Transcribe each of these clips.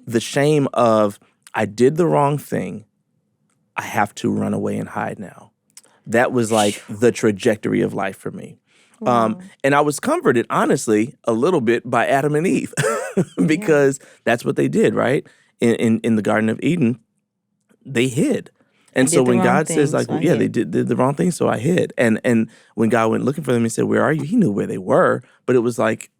the shame of, I did the wrong thing. I have to run away and hide now. That was like the trajectory of life for me. And I was comforted, honestly, a little bit by Adam and Eve because that's what they did, right? In the Garden of Eden, they hid. And so when God says, like, they did the wrong thing, so I hid. And when God went looking for them, he said, where are you? He knew where they were, but it was like,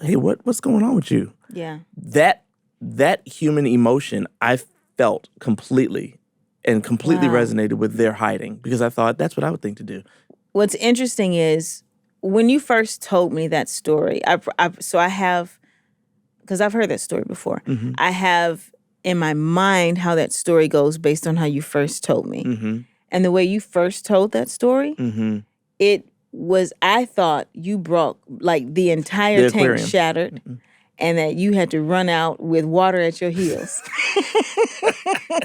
hey, what's going on with you? Yeah. That human emotion, I felt completely resonated with their hiding because I thought that's what I would think to do. What's interesting is when you first told me that story, because I've heard that story before. Mm-hmm. I have in my mind how that story goes based on how you first told me. Mm-hmm. And the way you first told that story, mm-hmm. it was, I thought you brought, like, the entire tank shattered. Mm-hmm. And that you had to run out with water at your heels.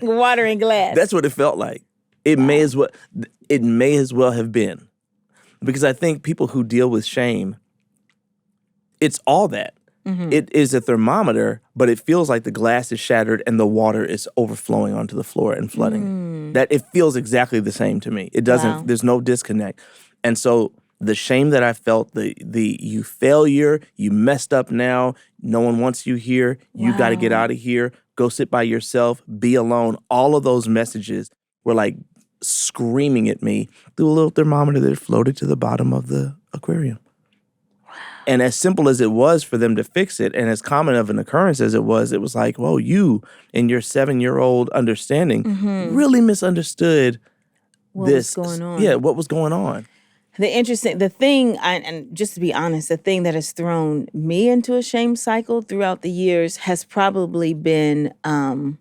Water and glass. That's what it felt like. It may as well have been. Because I think people who deal with shame, it's all that. Mm-hmm. It is a thermometer, but it feels like the glass is shattered and the water is overflowing onto the floor and flooding. That it feels exactly the same to me. It doesn't, there's no disconnect. And so the shame that I felt, the you failure, you messed up now, no one wants you here, you got to get out of here, go sit by yourself, be alone. All of those messages were like screaming at me through a little thermometer that floated to the bottom of the aquarium. Wow. And as simple as it was for them to fix it, and as common of an occurrence as it was like, well, you in your 7-year-old understanding really misunderstood what was going on. Yeah, what was going on. The thing, and just to be honest, the thing that has thrown me into a shame cycle throughout the years has probably been, I'm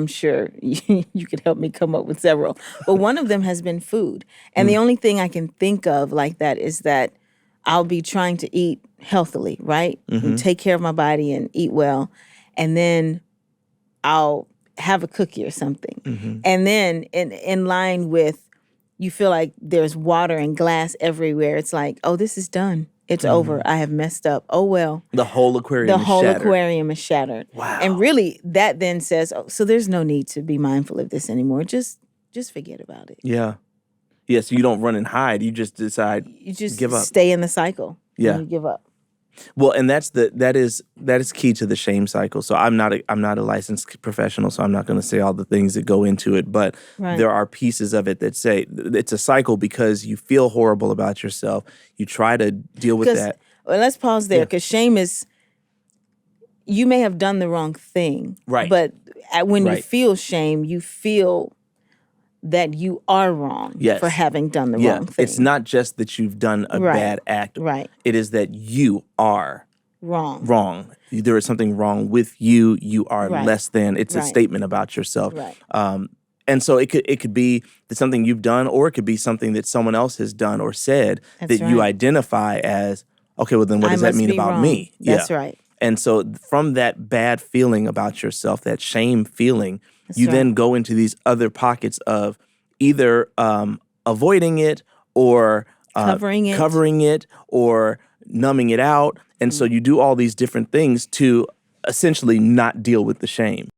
sure you could help me come up with several, but one of them has been food. And the only thing I can think of like that is that I'll be trying to eat healthily, right? Mm-hmm. And take care of my body and eat well. And then I'll have a cookie or something. Mm-hmm. And then in line with, you feel like there's water and glass everywhere. It's like, oh, this is done. It's over. I have messed up. Oh, well. The whole aquarium is shattered. Wow. And really, that then says, oh, so there's no need to be mindful of this anymore. Just forget about it. Yeah. Yeah, so you don't run and hide. You just decide, you just give up. Stay in the cycle. Yeah. And you give up. Well, and that is key to the shame cycle. So I'm not a licensed professional, so I'm not going to say all the things that go into it, but there are pieces of it that say it's a cycle because you feel horrible about yourself. You try to deal with that. Well, let's pause there because shame is, you may have done the wrong thing. Right. But when you feel shame, you feel that you are wrong for having done the wrong thing. It's not just that you've done a bad act. Right. It is that you are wrong. There is something wrong with you. You are less than. It's a statement about yourself. Right. And so it could be something you've done, or it could be something that someone else has done or said you identify as, okay, well then what does that mean about me? That's right. And so from that bad feeling about yourself, that shame feeling, then go into these other pockets of either avoiding it or covering it or numbing it out. And so you do all these different things to essentially not deal with the shame.